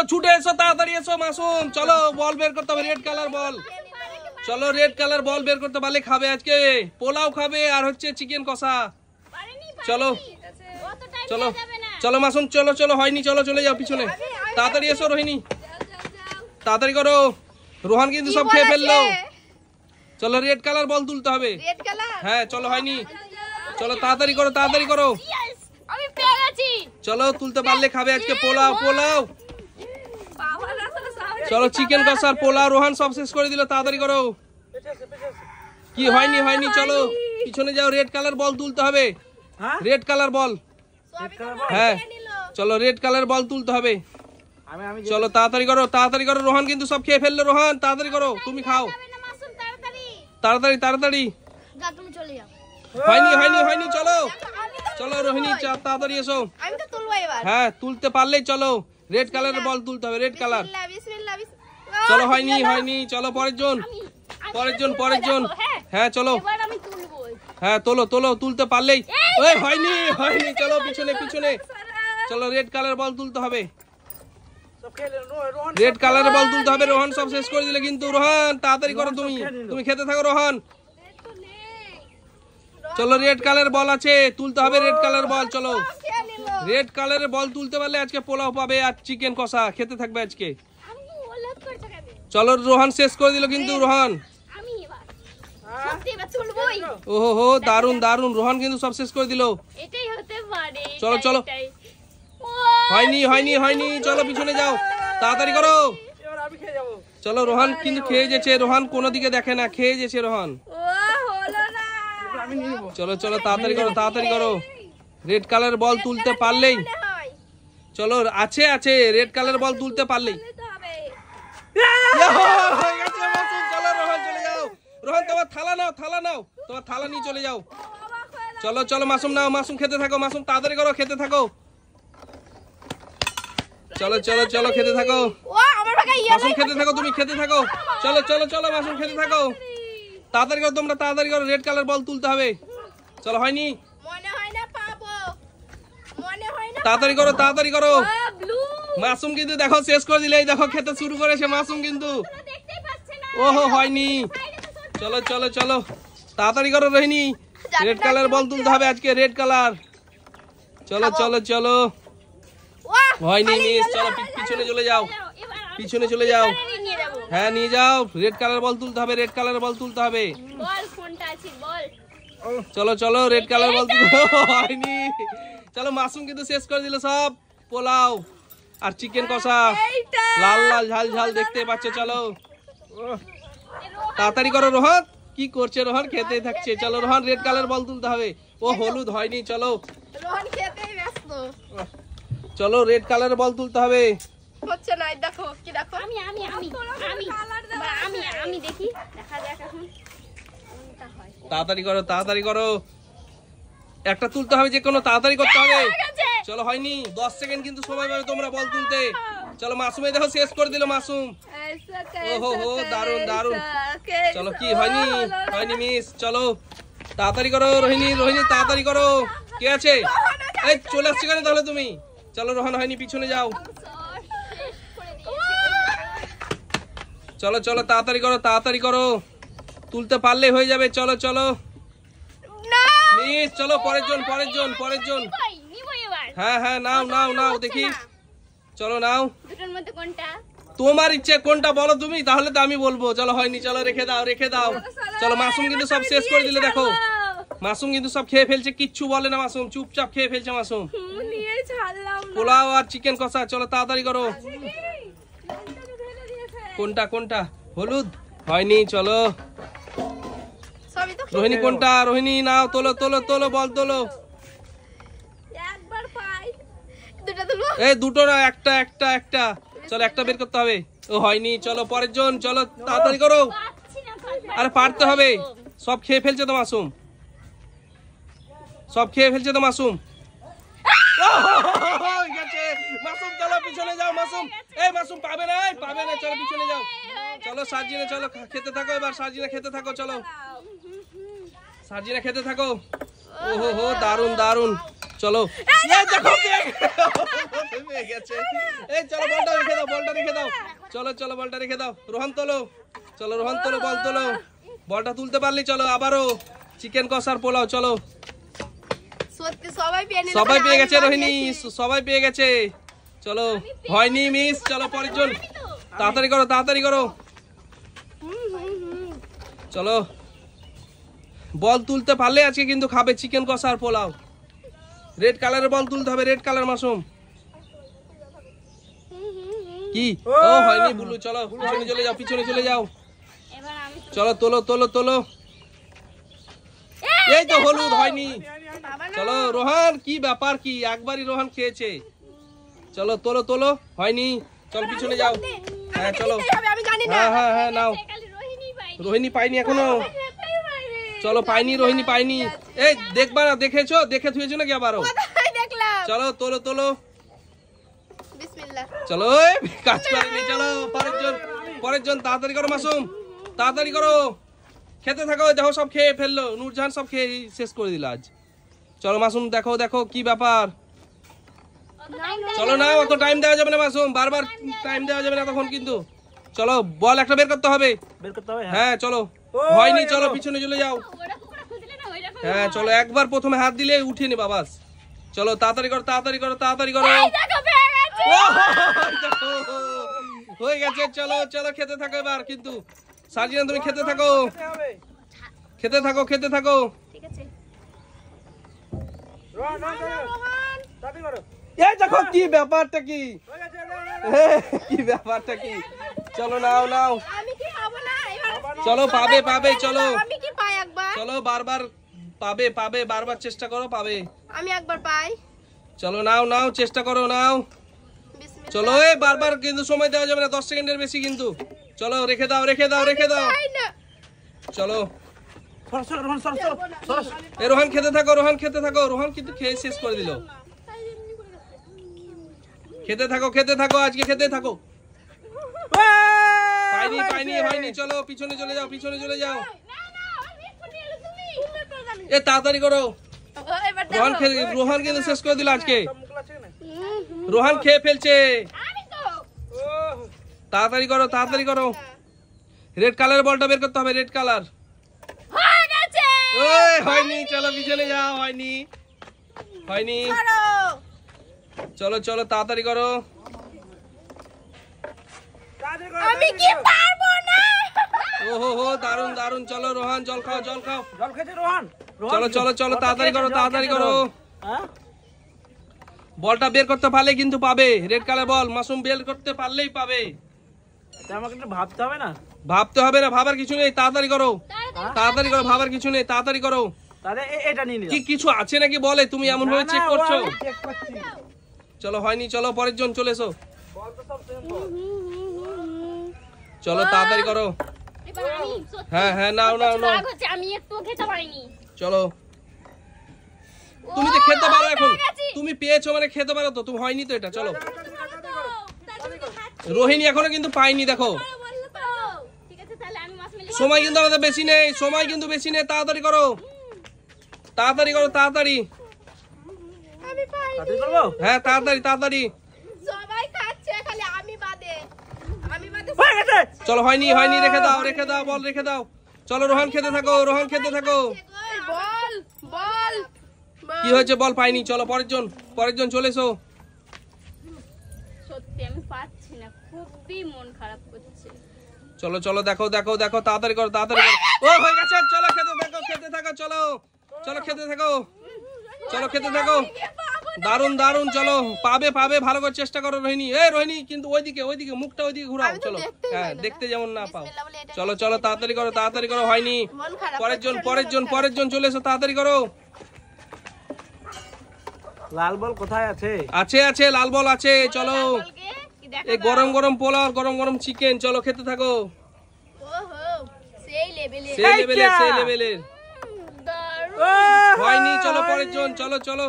ছুটে এসো, তাড়াতাড়ি এসো মাসুম। চলো বল বের করতে হবে, রেড কালার বল। চলো রেড কালার বল বের করতে পারলে খাবে আজকে পোলাও খাবে আর হচ্ছে চিকেন কষা। চলো চলো চলো মাসুম, চলো চলো, হয়নি, চলো চলে যাও পিছনে। তাড়াতাড়ি এসো রোহিণী, তাড়াতাড়ি করো। রোহান কিন্তু সব খেয়ে ফেললো। চলো রেড কালার বল তুলতে হবে। হ্যাঁ চলো, হয়নি, চলো তাড়াতাড়ি করো, তাড়াতাড়ি করো। চলো তুলতে পারলে খাবে আজকে পোলাও। পোলাও চলো, চিকেন কষার পোলাও। রোহান সব শেষ করে দিল, তাড়াতাড়ি করো। কি হয়নি, হয়নি, চলো পিছনে যাও। রেড কালার বল তুলতে হবে, রেড কালার বল। হ্যাঁ চলো রেড কালার বল তুলতে হবে। চলো তাড়াতাড়ি করো, তাড়াতাড়ি করো। রোহান কিন্তু সব খেয়ে ফেললো। রোহান তাড়াতাড়ি করো, তুমি খাও, তাড়াতাড়ি তাড়াতাড়ি। হয়নি, হয়নি, হয়নি, চলো চলো রোহিণী তাড়াতাড়ি এসো। হ্যাঁ তুলতে পারলেই চলো। রেড কালারের বল তুলতে হবে, রেড কালার। চলো হয়নি, হয়নি, চলো পরের জন, পরের জন, পরের জন। হ্যাঁ চলো, হ্যাঁ তোলো তোলো, তুলতে পারলেই। ওই হয়নি, হয়নি, চলো পিছনে পিছনে। চলো রেড কালার বল তুলতে হবে, রেড কালারের বল তুলতে হবে। রোহান সব শেষ করে দিলে কিন্তু। রোহান তাড়াতাড়ি করো, তুমি তুমি খেতে থাকো রোহান। চলো রেড কালার বল আছে, তুলতে হবে রেড কালার বল। চলো রেড কালারের বল তুলতে পারলে আজকে পোলাও পাবে আর চিকেন কষা খেতে থাকবে আজকে। চলো রোহান শেষ করে দিল কিন্তু। রোহান, ওহো হো, দারুন দারুন, রোহান কিন্তু সব শেষ করে দিল। চলো চলো, হয়নি, হয়নি, হয়নি, চলো পিছনে যাও, তাড়াতাড়ি করো। চলো রোহান কিন্তু খেয়ে যেছে। রোহান কোনো দিকে দেখে না, খেয়ে যেছে রোহান। চলো চলো, তাড়াতাড়ি করো, তাড়াতাড়ি করো। রেড কালার বল তুলতে পারলেই। চলো আছে আছে, রেড কালার বল তুলতে পারলেই। চলো রোহান চলে যাও। রোহান তোমার থালা নাও, থালা নাও, তোমার থালা নিয়ে চলে যাও। চলো চলো মাসুম নাও, মাসুম খেতে থাকো। মাসুম তাড়াতাড়ি করো, খেতে থাকো। চলো চলো চলো, খেতে থাকো মাসুম, খেতে থাকো, তুমি খেতে থাকো। চলো চলো চলো মাসুম, খেতে থাকো। তাড়াতাড়ি করো তোমরা, তাড়াতাড়ি করো। রেড কালার বল তুলতে হবে। চলো হয়নি, তাড়াতাড়ি করো, তাড়াতাড়ি করো। মাসুম কিন্তু দেখো শেষ করে দিলে। দেখো খেতে শুরু করেছে মাসুম কিন্তু। ওহো হয়নি। চলো চলো চলো, তাড়াতাড়ি করো রোহিণী। রেড কালার বল তুলতে হবে আজকে, রেড কালার। চলো চলো চলো, হয়নি মিস। চলো পিছনে চলে যাও, পিছনে চলে যাও। হ্যাঁ নিয়ে যাও, রেড কালার বল তুলতে হবে, রেড কালার বল তুলতে হবে। চলো চলো, রেড কালার বল তুলতে হয়নি। চলো মাসুম কিন্তু শেষ করে দিল সব পোলাও আর চিকেন কষা, লাল লাল ঝাল ঝাল দেখতে পাচ্ছ। চলো তাড়াতাড়ি করো। রোহান কি করছে? রোহান খেতে থাকছে। চলো রোহান, রেড কালার বল তুলতে হবে। ও হলুদ হয়নি, চলো চলো, রেড কালারের বল তুলতে হবে। হচ্ছে না, দেখো কি দেখো। আমি দেখি, দেখা যাক এখন। তাড়াতাড়ি করো, তাড়াতাড়ি করো। একটা তুলতে হবে যে কোনো, তাড়াতাড়ি করতে হবে। চলো হয়নি, 10 সেকেন্ড কিন্তু সময় পাবে তোমরা বল তুলতে। চলো মাসুমে দেখো শেষ করে দিল মাসুম। ওহো হো, দারুন দারুন। চলো কি হয়নি, হয়নি মিস। চলো তাড়াতাড়ি করো রোহিণী, রোহিণী তাড়াতাড়ি করো। কে আছে? এই চলে আসছে কেন তাহলে তুমি? চলো রোহান হয়নি, পিছনে যাও। চলো চলো, তাড়াতাড়ি করো, তাড়াতাড়ি করো। তুলতে পারলে হয়ে যাবে। চলো চলো মিস। চলো পরের জন, পরের জন, পরের জন। হ্যাঁ হ্যাঁ নাও নাও নাও দেখি। চলো নাও, দুটোর মধ্যে কোনটা? তোমার ইচ্ছে কোনটা বলো তুমি, তাহলে তো আমি বলবো। চলো হয়নি, চলো রেখে দাও, রেখে দাও। চলো মাসুম কিন্তু সব শেষ করে দিলে। দেখো মাসুম কিন্তু সব খেয়ে ফেলছে, কিচ্ছু বলে না মাসুম, চুপচাপ খেয়ে ফেলছে মাসুম। পোলাও আর চিকেন কষা। চলো তাড়াতাড়ি করো। কোনটা কোনটা? হলুদ হয়নি। চলো রোহিণী কোনটা? রোহিণী নাও, তোলো তোলো তোলো, বল তোলো। এই দুটো না, একটা একটা একটা। চলো একটা বের করতে হবে। ও হয়নি, চলো পরের জন। চলো তাড়াতাড়ি করো, আরে পারতে হবে। সব খেয়ে ফেলছে তো মাসুম, সব খেয়ে ফেলছে তো মাসুম। মাসুম চলো পিছনে যাও। মাসুম, এই মাসুম পাবে না, পাবে না। চলো পিছনে যাও। চলো সার্জিনা, চলো খেতে থাকো এবার। সার্জিনা খেতে থাকো। চলো সার্জিনা খেতে থাকো। ওহো হো, দারুন দারুন। চলো এই দেখো পেয়ে গেছে। এই চলো বলটা রেখে দাও, বলটা রেখে দাও। চলো চলো বলটা রেখে দাও। রোহান তোলো, চলো রোহান তোলো, বল তোলো। বলটা তুলতে পারলি চলো আবারও চিকেন কষার পোলাও। চলো সত্যি সবাই পেয়ে নিল, সবাই খালি পেয়ে আমি গেছে বাদ রোহিণী, গেছি। সবাই পেয়ে গেছে। চলো হয়নি মিস, চলো পরের জন। তাড়াতাড়ি করো, তাড়াতাড়ি করো। চলো বল তুলতে পারলে আজকে কিন্তু খাবে চিকেন কষা আর পোলাও। রেড কালারের বল তুলতে হবে, রেড কালার মাশরুম। কি ও হয়নি বুলু, চলো পিছনে চলে যাও, পিছনে চলে যাও। এবার আমি চলো তোলো তোলো তোলো। এই তো হলুদ হয়নি। বাবা না, চলো রোহান, কি ব্যাপার কি একবারই রোহান খেয়েছে। চলো তোলো তোলো, হয়নি। চল পিছনে যাও। হ্যাঁ চলো, নিতেই হবে, আমি জানি না। হ্যাঁ হ্যাঁ হ্যাঁ নাও। খালি রোহিণী পাইনি। রোহিণী পাইনি এখনো। যেতেই পাইনি। চলো পাইনি, রোহিণী পাইনি। এই দেখবা না, দেখেছো, দেখে থুয়েছো নাকি আবারও। কোথায় দেখলাম? চলো তোলো তোলো। বিসমিল্লাহ। চলো এই কাজ করেনি। চলো পরের জন, পরের জন। তাড়াতাড়ি করো মাসুম, তাড়াতাড়ি করো। খেতে থাকো, দেখো সব খেয়ে ফেললো, নূরজাহান সব খেয়ে শেষ করে দিল আজ। চলো মাসুম দেখো দেখো কি ব্যাপার। চলো না, অত টাইম দেওয়া যাবে না মাসুম, বারবার টাইম দেওয়া যাবে না তখন কিন্তু। চলো বল একটা বের করতে হবে। বের করতে হবে। হ্যাঁ চলো, হয়নি। চলো পিছনে চলে যাও। ওরা কুকুরা খুঁজলে না ওইরকম। হ্যাঁ চলো, একবার প্রথমে হাত দিলে উঠিয়ে নি বাবাস। চলো তাড়াতাড়ি করো, তাড়াতাড়ি করো, তাড়াতাড়ি করো। এই দেখো পেয়ে গেছে। হয়ে গেছে। চলো চলো খেতে থাকো এবার কিন্তু। সাজিনা তুমি খেতে থাকো, খেতে থাকো, খেতে থাকো। ঠিক আছে। রোহান রোহান, তাড়াতাড়ি করো। এই দেখো কি ব্যাপারটা কি, হয়ে গেছে, কি ব্যাপারটা কি। চলো নাও নাও। আমি কি পাবো না এবার? চলো পাবে পাবে, চলো আমি কি পাই একবার? চলো, বারবার পাবে পাবে, বারবার চেষ্টা করো, পাবে। আমি একবার পাই। চলো নাও নাও, চেষ্টা করো, নাও। বিসমিল্লাহ। চলো এই বারবার কিন্তু সময় দেওয়া যাবে না, 10 সেকেন্ডের বেশি কিন্তু। চলো রেখে দাও, রেখে দাও, রেখে দাও। পাই না। চলো সর সর রোহান, সর সর সর। এ রোহান খেতে থাকো, রোহান খেতে থাকো। রোহান কিন্তু খেয়ে শেষ করে দিল। খেতে থাকো, খেতে থাকো, আজকে খেতে থাকো। পাইনি পাইনি, হয়নি। চলো পিছনে চলে যাও, পিছনে চলে যাও। না না, আমি এক্ষুনি এলো তুমি। এ তাড়াতাড়ি করো। ও, এবার দেখো। রোহান কিন্তু শেষ করে দিল আজকে। মুখলা আছে না? রোহান খেয়ে ফেলছে। আমি তো। ও তাড়াতাড়ি করো, তাড়াতাড়ি করো। রেড কালারের বলটা বের করতে হবে, রেড কালার। হয়ে গেছে। ওই হয়নি। চলো পিছনে যাও, হয়নি, হয়নি। করো। চলো চলো তাড়াতাড়ি করো। তাড়াতাড়ি করো। আমি কি পারবো না। ওহো হো, দারুন দারুন। চলো রোহান জল খাও, জল খাও। জল খেয়েছে রোহান। চলো চলো চলো, তাড়াতাড়ি করো, তাড়াতাড়ি করো। হ্যাঁ বলটা বের করতে পারলে কিন্তু পাবে। রেড কালার বল মাসুম বের করতে পারলেই পাবে। তা আমাকে একটু ভাবতে হবে না? ভাবতে হবে না, ভাবার কিছু নেই, তাড়াতাড়ি করো, তাড়াতাড়ি করো, ভাবার কিছু নেই, তাড়াতাড়ি করো। তাহলে এটা নিয়ে কি নিলাম। কিছু আছে নাকি বলে, তুমি এমন ভাবে চেক করছো। চেক করছি। চলো হয়নি, চলো পরের জন চলে এসো। বল তো সব সেম বল। চলো তাড়াতাড়ি করো। এবার আমি সত্যি হ্যাঁ হ্যাঁ নাও নাও নাও। রাগ হচ্ছে, আমি একটু খেতে পারিনি। চলো তুমি তো খেতে পারো এখন, পেয়ে গেছি। তুমি পেয়েছো মানে খেতে পারো তো, তুমি হয়নি তো এটা। চলো তার জন্য তো খাচ্ছি। রোহিণী এখনো কিন্তু পাইনি, দেখো বললো তো। ঠিক আছে, তাহলে আমি মাছ মেলে সময় কিন্তু আমাদের বেশি নেই, সময় কিন্তু বেশি নেই, তাড়াতাড়ি করো, তাড়াতাড়ি করো, তাড়াতাড়ি। আমি পাই। তাড়াতাড়ি করবো? হ্যাঁ তাড়াতাড়ি তাড়াতাড়ি। সবাই খাচ্ছে, খালি আমি বাদে। আমি বাদে। হয়ে গেছে। চলো হয়নি, হয়নি, রেখে দাও, রেখে দাও, বল রেখে দাও। চলো রোহান খেতে থাকো, রোহান খেতে থাকো। বল বল। কি হয়েছে বল, পাইনি। চলো পরের জন, পরের জন চলে এসো। সত্যি আমি পাচ্ছি না, খুবই মন খারাপ করছে। চলো চলো দেখো দেখো দেখো, তাড়াতাড়ি করো, তাড়াতাড়ি করো। ও হয়ে গেছে। চলো খেতে থাকো, খেতে থাকো। চলো চলো খেতে থাকো, চলো খেতে থাকো। দারুন দারুন। চলো পাবে পাবে, ভালো করে চেষ্টা করো রোহিণী। এই রোহিণী কিন্তু ওইদিকে, ওইদিকে মুখটা ওইদিকে ঘুরাও। আমি তো চলো দেখতেই হ্যাঁ, পাই না। দেখতে যেমন না পাও। বিসমিল্লাহ বলে এটা চলো চলো তাড়াতাড়ি করো, তাড়াতাড়ি করো। হয়নি। মন খারাপ পরের জন, করছে, পরের জন, পরের জন চলে এসো, তাড়াতাড়ি করো। লাল বল কোথায় আছে? আছে আছে, লাল বল আছে। চলো বলকে কি দেখো। এই গরম গরম পোলাও, গরম গরম চিকেন। চলো খেতে থাকো। ওহো, সেই লেভেলে। সেই লেভেলের, সেই লেভেলের। দারুণ। ও হয়নি। চলো পরের জন, চলো চলো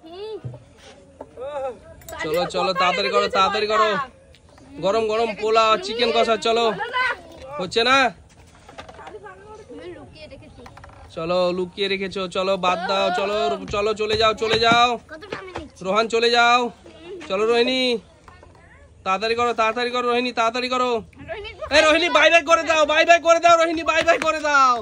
হুম। চলো চলো, তাড়াতাড়ি করো, তাড়াতাড়ি করো। গরম গরম পোলাও, চিকেন কষা। চলো হচ্ছে না। আমি লুকিয়ে রেখেছি। চলো লুকিয়ে রেখেছো, চলো বাদ দাও, চলো চলো চলে যাও চলে যাও। কতটা আমি নিচ্ছি রোহান চলে যাও, চলো রোহিণী তাড়াতাড়ি করো রোহিণী তাড়াতাড়ি করো। রোহিণী এই রোহিণী বাই বাই করে দাও, বাই বাই করে দাও রোহিণী, বাই বাই করে দাও।